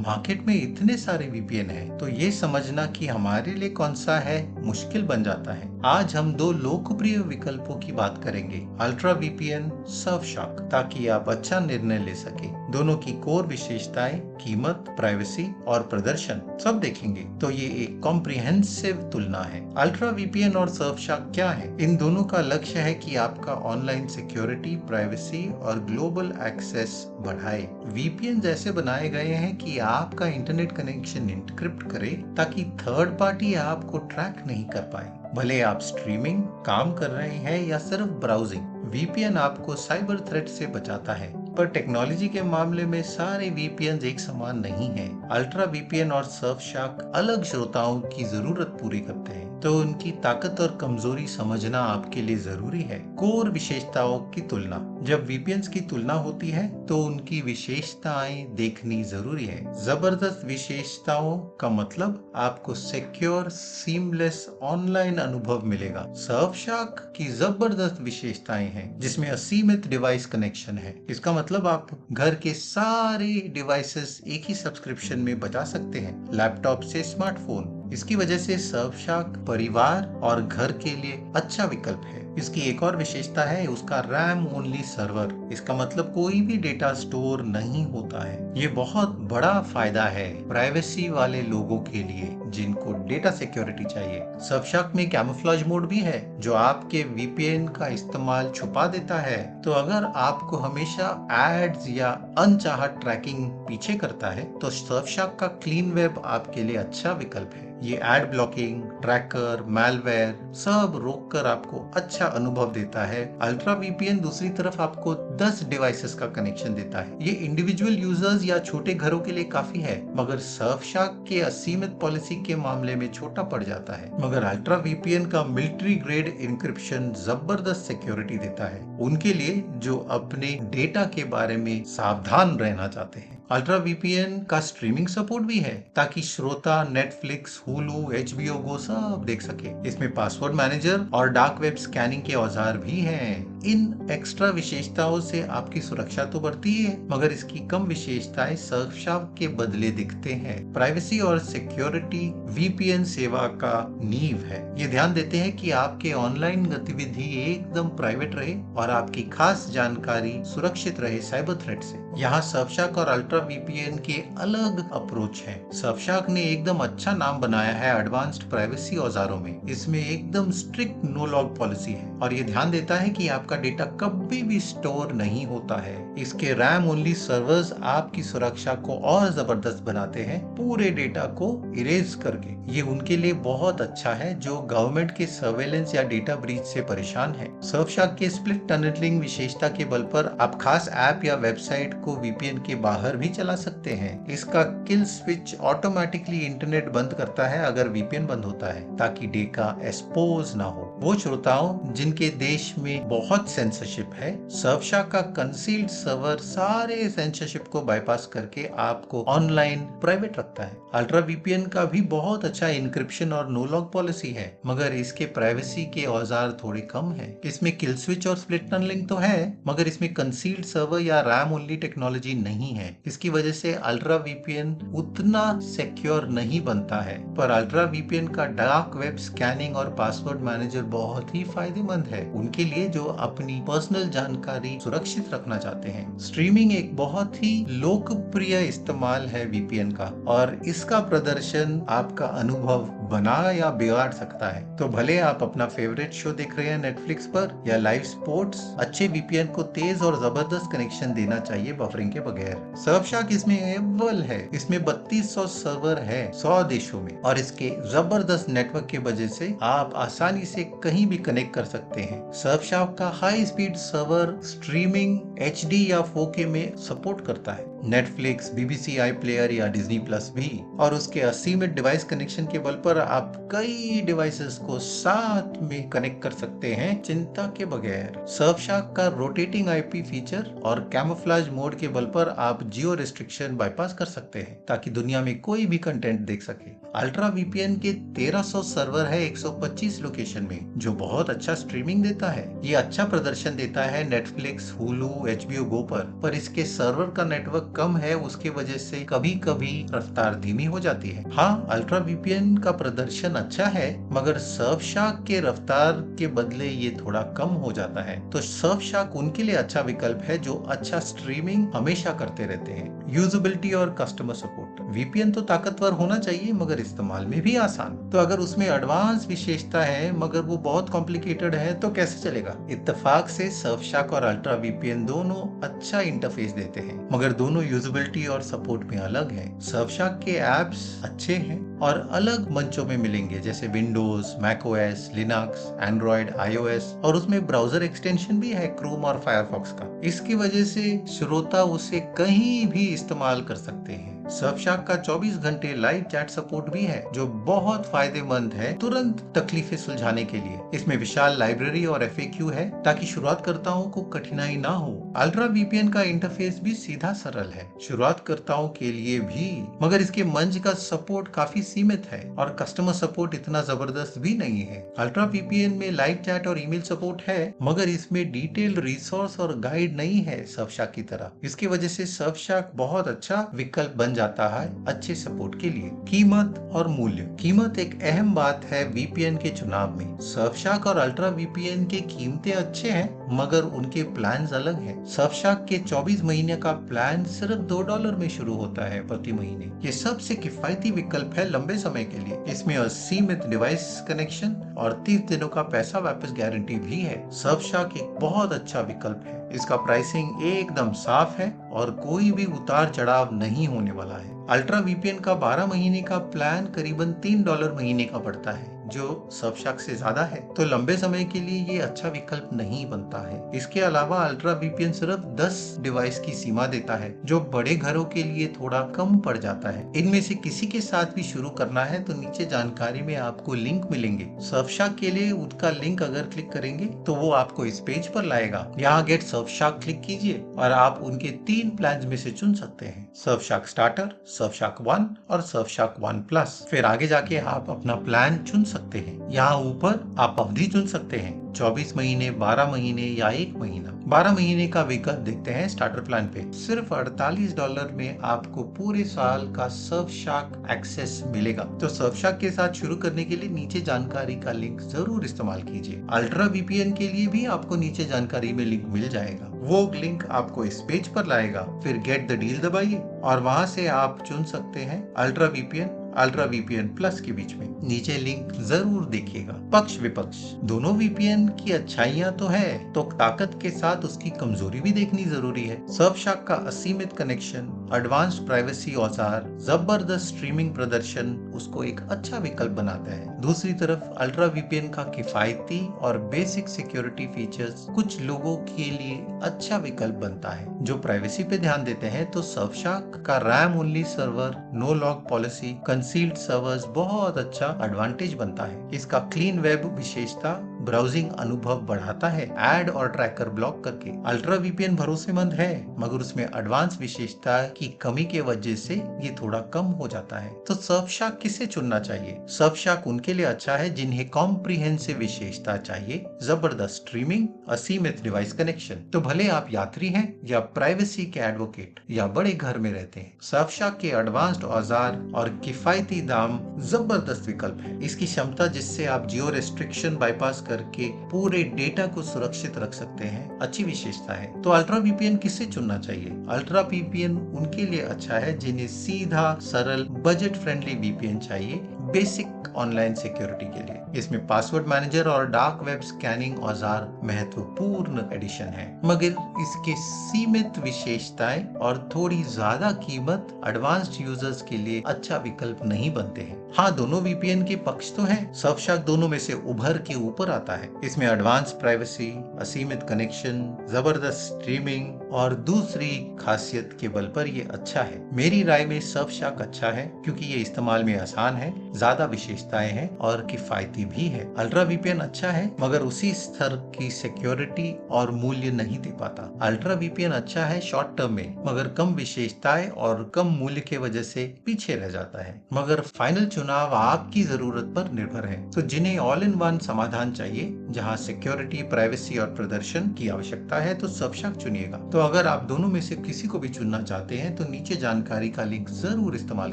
Market में इतने सारे वीपीएन हैं, तो ये समझना कि हमारे लिए कौन सा है मुश्किल बन जाता है। आज हम दो लोकप्रिय विकल्पों की बात करेंगे, अल्ट्रा वीपीएन, सर्फशार्क, ताकि आप अच्छा निर्णय ले सके। दोनों की कोर विशेषताएं, कीमत, प्राइवेसी और प्रदर्शन सब देखेंगे। तो ये एक कॉम्प्रिहेंसिव तुलना है। अल्ट्रा वीपीएन और सर्फशार्क क्या है? इन दोनों का लक्ष्य है कि आपका ऑनलाइन सिक्योरिटी, प्राइवेसी और ग्लोबल एक्सेस बढ़ाए। वीपीएन जैसे बनाए गए हैं कि आपका इंटरनेट कनेक्शन एन्क्रिप्ट करे ताकि थर्ड पार्टी आपको ट्रैक नहीं कर पाए, भले आप स्ट्रीमिंग, काम कर रहे हैं या सिर्फ ब्राउजिंग। वीपीएन आपको साइबर थ्रेट से बचाता है, पर टेक्नोलॉजी के मामले में सारे वीपीएन एक समान नहीं है। अल्ट्रा वीपीएन और सर्फशार्क अलग श्रोताओं की जरूरत पूरी करते हैं, तो उनकी ताकत और कमजोरी समझना आपके लिए जरूरी है। कोर विशेषताओं की तुलना, जब वीपीएन की तुलना होती है तो उनकी विशेषताएं देखनी जरूरी है। जबरदस्त विशेषताओं का मतलब आपको सिक्योर, सीमलेस ऑनलाइन अनुभव मिलेगा। सर्फशार्क की जबरदस्त विशेषताएं हैं, जिसमें असीमित डिवाइस कनेक्शन है। इसका मतलब आप घर के सारे डिवाइसेस एक ही सब्सक्रिप्शन में बचा सकते हैं, लैपटॉप से स्मार्टफोन। इसकी वजह से सर्फशार्क परिवार और घर के लिए अच्छा विकल्प है। इसकी एक और विशेषता है उसका रैम ओनली सर्वर। इसका मतलब कोई भी डेटा स्टोर नहीं होता है। ये बहुत बड़ा फायदा है प्राइवेसी वाले लोगों के लिए जिनको डेटा सिक्योरिटी चाहिए। सर्फशार्क में कैमोफ्लेज मोड भी है जो आपके वीपीएन का इस्तेमाल छुपा देता है। तो अगर आपको हमेशा एड्स या अनचाहत ट्रैकिंग पीछे करता है तो सर्फशार्क का क्लीन वेब आपके लिए अच्छा विकल्प है। ये एड ब्लॉकिंग, ट्रैकर, मैलवेयर सब रोककर आपको अच्छा अनुभव देता है। अल्ट्रा वीपीएन दूसरी तरफ आपको 10 डिवाइसेस का कनेक्शन देता है। ये इंडिविजुअल यूजर्स या छोटे घरों के लिए काफी है, मगर सर्फशार्क के असीमित पॉलिसी के मामले में छोटा पड़ जाता है। मगर अल्ट्रा वीपीएन का मिलिट्री ग्रेड इंक्रिप्शन जबरदस्त सिक्योरिटी देता है उनके लिए जो अपने डेटा के बारे में सावधान रहना चाहते हैं। अल्ट्रा वीपीएन का स्ट्रीमिंग सपोर्ट भी है ताकि श्रोता नेटफ्लिक्स, हुलू, एचबीओ गो सब देख सके। इसमें पासवर्ड मैनेजर और डार्क वेब स्कैनिंग के औजार भी हैं। इन एक्स्ट्रा विशेषताओं से आपकी सुरक्षा तो बढ़ती है, मगर इसकी कम विशेषताएं सर्फशार्क के बदले दिखते हैं। प्राइवेसी और सिक्योरिटी वीपीएन सेवा का नींव है। ये ध्यान देते हैं कि आपके ऑनलाइन गतिविधि एकदम प्राइवेट रहे और आपकी खास जानकारी सुरक्षित रहे साइबर थ्रेट से। यहाँ सर्फशार्क और अल्ट्रा वीपीएन के अलग अप्रोच हैं। सर्फशार्क ने एकदम अच्छा नाम बनाया है एडवांस्ड प्राइवेसी औजारों में। इसमें एकदम स्ट्रिक्ट नो लॉग पॉलिसी है और ये ध्यान देता है कि आपका डेटा कभी भी स्टोर नहीं होता है। इसके रैम ओनली सर्वर्स आपकी सुरक्षा को और जबरदस्त बनाते हैं, पूरे डेटा को इरेज करके। ये उनके लिए बहुत अच्छा है जो गवर्नमेंट के सर्वेलेंस या डेटा ब्रीच से परेशान है। सर्फशार्क के स्प्लिट टनलिंग विशेषता के बल पर आप खास ऐप या वेबसाइट को वीपीएन के बाहर भी चला सकते हैं। इसका किल स्विच ऑटोमेटिकली इंटरनेट बंद करता है अगर वीपीएन बंद होता है, ताकि डेटा एक्सपोज ना हो। वो श्रोताओं जिनके देश में बहुत सेंसरशिप है, सर्फशार्क का कंसील्ड सर्वर सारे सेंसरशिप को बाईपास करके आपको ऑनलाइन प्राइवेट रखता है। अल्ट्रा वीपीएन का भी बहुत अच्छा इंक्रिप्शन और नो लॉग पॉलिसी है, मगर इसके प्राइवेसी के औजार थोड़े कम है। इसमें किल स्विच और स्प्लिट टनलिंग तो है, मगर इसमें कंसील्ड सर्वर या रैम ओनली टेक्नोलॉजी नहीं है। इसकी वजह से अल्ट्रा वीपीएन उतना सिक्योर नहीं बनता है। पर अल्ट्रा वीपीएन का डार्क वेब स्कैनिंग और पासवर्ड मैनेजर बहुत ही फायदेमंद है उनके लिए जो अपनी पर्सनल जानकारी सुरक्षित रखना चाहते हैं। स्ट्रीमिंग एक बहुत ही लोकप्रिय इस्तेमाल है वीपीएन का, और इसका प्रदर्शन आपका अनुभव बना या बिगाड़ सकता है। तो भले आप अपना फेवरेट शो देख रहे हैं नेटफ्लिक्स पर या लाइव स्पोर्ट्स, अच्छे वीपीएन को तेज और जबरदस्त कनेक्शन देना चाहिए बफरिंग के बगैर। सर्फशार्क इसमें अव्वल है। इसमें 3200 सर्वर है 100 देशों में, और इसके जबरदस्त नेटवर्क की वजह से आप आसानी से कहीं भी कनेक्ट कर सकते हैं। सर्फशार्क का high speed server streaming HD या 4K में सपोर्ट करता है, नेटफ्लिक्स, बीबीसी आई प्लेयर या डिज्नी प्लस भी। और उसके असीमित डिवाइस कनेक्शन के बल पर आप कई डिवाइसेस को साथ में कनेक्ट कर सकते हैं चिंता के बगैर। सर्फशार्क का रोटेटिंग आईपी फीचर और कैमोफ्लेज मोड के बल पर आप जियो रिस्ट्रिक्शन बाईपास कर सकते हैं ताकि दुनिया में कोई भी कंटेंट देख सके। अल्ट्रा वीपीएन के 1300 सर्वर है 125 लोकेशन में, जो बहुत अच्छा स्ट्रीमिंग देता है। ये अच्छा प्रदर्शन देता है नेटफ्लिक्स, हुलू, HBO गो पर इसके सर्वर का नेटवर्क कम है, उसके वजह से कभी कभी रफ्तार धीमी हो जाती है। हाँ, अल्ट्रा वीपीएन का प्रदर्शन अच्छा है, मगर सर्फशार्क के रफ्तार के बदले ये थोड़ा कम हो जाता है। तो सर्फशार्क उनके लिए अच्छा विकल्प है जो अच्छा स्ट्रीमिंग हमेशा करते रहते हैं। यूजेबिलिटी और कस्टमर सपोर्ट। वीपीएन तो ताकतवर होना चाहिए मगर इस्तेमाल में भी आसान। तो अगर उसमें एडवांस विशेषता है मगर वो बहुत कॉम्प्लिकेटेड है तो कैसे चलेगा? इत्तेफाक से सर्फशार्क और अल्ट्रा वीपीएन दोनों अच्छा इंटरफेस देते हैं, मगर दोनों यूजेबिलिटी और सपोर्ट में अलग है। सर्फशार्क के एप्स अच्छे हैं और अलग मंचों में मिलेंगे, जैसे Windows, macOS, Linux, Android, iOS, और उसमें ब्राउजर एक्सटेंशन भी है, क्रोम और फायरफॉक्स का। इसकी वजह से श्रोता उसे कहीं भी इस्तेमाल कर सकते हैं। सर्फशार्क का 24 घंटे लाइव चैट सपोर्ट भी है, जो बहुत फायदेमंद है तुरंत तकलीफें सुलझाने के लिए। इसमें विशाल लाइब्रेरी और FAQ है ताकि शुरुआतकर्ताओं को कठिनाई ना हो। अल्ट्रा वीपीएन का इंटरफेस भी सीधा सरल है शुरुआतकर्ताओं के लिए भी, मगर इसके मंच का सपोर्ट काफी सीमित है और कस्टमर सपोर्ट इतना जबरदस्त भी नहीं है। अल्ट्रा वीपीएन में लाइव चैट और ईमेल सपोर्ट है, मगर इसमें डिटेल्ड रिसोर्स और गाइड नहीं है सर्फशार्क की तरह। इसकी वजह से सर्फशार्क बहुत अच्छा विकल्प बन जाता है अच्छे सपोर्ट के लिए। कीमत और मूल्य। कीमत एक अहम बात है वीपीएन के चुनाव में। सर्फशार्क और अल्ट्रा वीपीएन के कीमतें अच्छे हैं, मगर उनके प्लान अलग हैं। सर्फशार्क के 24 महीने का प्लान सिर्फ $2 में शुरू होता है प्रति महीने। ये सबसे किफायती विकल्प है लंबे समय के लिए। इसमें असीमित डिवाइस कनेक्शन और 30 दिनों का पैसा वापस गारंटी भी है। सर्फशार्क एक बहुत अच्छा विकल्प है। इसका प्राइसिंग एकदम साफ है और कोई भी उतार चढ़ाव नहीं होने वाला है। अल्ट्रा वीपीएन का 12 महीने का प्लान करीबन $3 महीने का पड़ता है, जो सर्फशार्क से ज्यादा है। तो लंबे समय के लिए ये अच्छा विकल्प नहीं बनता है। इसके अलावा अल्ट्रा वीपीएन सिर्फ 10 डिवाइस की सीमा देता है, जो बड़े घरों के लिए थोड़ा कम पड़ जाता है। इनमें से किसी के साथ भी शुरू करना है तो नीचे जानकारी में आपको लिंक मिलेंगे। सर्फशार्क के लिए उसका लिंक अगर क्लिक करेंगे तो वो आपको इस पेज पर लाएगा। यहाँ गेट सर्फशार्क क्लिक कीजिए और आप उनके 3 प्लान में से चुन सकते हैं, सर्फशार्क स्टार्टर, सर्फशार्क 1 और सर्फशार्क 1 प्लस। फिर आगे जाके आप अपना प्लान चुन सकते हैं। यहाँ ऊपर आप अवधि चुन सकते हैं, 24 महीने, 12 महीने या 1 महीना। 12 महीने का विकल्प देखते हैं स्टार्टर प्लान पे। सिर्फ $48 में आपको पूरे साल का सर्फशार्क एक्सेस मिलेगा। तो सर्फशार्क के साथ शुरू करने के लिए नीचे जानकारी का लिंक जरूर इस्तेमाल कीजिए। अल्ट्रा वीपीएन के लिए भी आपको नीचे जानकारी में लिंक मिल जाएगा। वो लिंक आपको इस पेज पर लाएगा। फिर गेट द डील दबाइए और वहां से आप चुन सकते हैं अल्ट्रा वीपीएन प्लस के बीच में। नीचे लिंक जरूर देखिएगा। पक्ष विपक्ष। दोनों वीपीएन की अच्छाइयां तो है, तो ताकत के साथ उसकी कमजोरी भी देखनी जरूरी है। सर्फशार्क का असीमित कनेक्शन, एडवांस्ड प्राइवेसी औजार, जबरदस्त स्ट्रीमिंग प्रदर्शन उसको एक अच्छा विकल्प बनाता है। दूसरी तरफ अल्ट्रा वीपीएन का किफायती और बेसिक सिक्योरिटी फीचर्स कुछ लोगों के लिए अच्छा विकल्प बनता है। जो प्राइवेसी पे ध्यान देते हैं तो सर्फशार्क का RAM only server, no log policy, concealed servers बहुत अच्छा एडवांटेज बनता है। इसका क्लीन वेब विशेषता ब्राउजिंग अनुभव बढ़ाता है, ऐड और ट्रैकर ब्लॉक करके। अल्ट्रा वीपीएन भरोसेमंद है, मगर उसमें एडवांस विशेषता की कमी के वजह से ये थोड़ा कम हो जाता है। तो सर्फशार्क किसे चुनना चाहिए? सर्फशार्क उनके लिए अच्छा है जिन्हें कॉम्प्रिहेंसिव विशेषता चाहिए, जबरदस्त स्ट्रीमिंग, असीमित डिवाइस कनेक्शन। तो भले आप यात्री हैं या प्राइवेसी के एडवोकेट या बड़े घर में रहते हैं, सर्फशार्क के एडवांस्ड औजार और किफायती दाम जबरदस्त विकल्प है। इसकी क्षमता जिससे आप जियो रेस्ट्रिक्शन बाईपास करके पूरे डेटा को सुरक्षित रख सकते हैं, अच्छी विशेषता है। तो अल्ट्रा वीपीएन किसे चुनना चाहिए? अल्ट्रा वीपीएन उनके लिए अच्छा है जिन्हें सीधा, सरल, बजट फ्रेंडली वीपीएन चाहिए, बेसिक ऑनलाइन सिक्योरिटी के लिए। इसमें पासवर्ड मैनेजर और डार्क वेब स्कैनिंग औजार महत्वपूर्ण एडिशन है, मगर इसके सीमित विशेषताएं और थोड़ी ज्यादा कीमत एडवांस्ड यूजर्स के लिए अच्छा विकल्प नहीं बनते हैं। हाँ, दोनों वीपीएन के पक्ष तो हैं। सर्फशार्क दोनों में से उभर के ऊपर आता है। इसमें एडवांस प्राइवेसी, असीमित कनेक्शन, जबरदस्त स्ट्रीमिंग और दूसरी खासियत के बल पर ये अच्छा है। मेरी राय में सर्फशार्क अच्छा है क्योंकि ये इस्तेमाल में आसान है, ज्यादा विशेषताएं हैं और किफायती भी है। अल्ट्रा वीपीएन अच्छा है मगर उसी स्तर की सिक्योरिटी और मूल्य नहीं दे पाता। अल्ट्रा वीपीएन अच्छा है शॉर्ट टर्म में मगर कम विशेषताएं और कम मूल्य के वजह से पीछे रह जाता है। मगर फाइनल चुनाव आपकी जरूरत पर निर्भर है। तो जिन्हें ऑल इन वन समाधान चाहिए जहां सिक्योरिटी, प्राइवेसी और प्रदर्शन की आवश्यकता है तो सर्फशॉक चुनिएगा। तो अगर आप दोनों में से किसी को भी चुनना चाहते हैं तो नीचे जानकारी का लिंक जरूर इस्तेमाल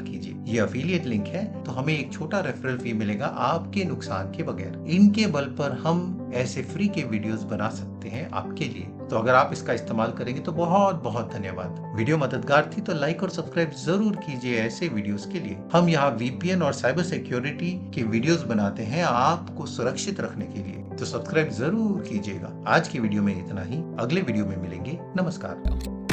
कीजिए। ये अफिलिएट लिंक है तो हमें एक छोटा रेफरल फी मिलेगा आपके नुकसान के बगैर। इनके बल पर हम ऐसे फ्री के वीडियोस बना सकते हैं आपके लिए। तो अगर आप इसका इस्तेमाल करेंगे तो बहुत बहुत धन्यवाद। वीडियो मददगार थी तो लाइक और सब्सक्राइब जरूर कीजिए ऐसे वीडियोस के लिए। हम यहाँ वीपीएन और साइबर सिक्योरिटी के वीडियोस बनाते हैं आपको सुरक्षित रखने के लिए, तो सब्सक्राइब जरूर कीजिएगा। आज की वीडियो में इतना ही, अगले वीडियो में मिलेंगे। नमस्कार।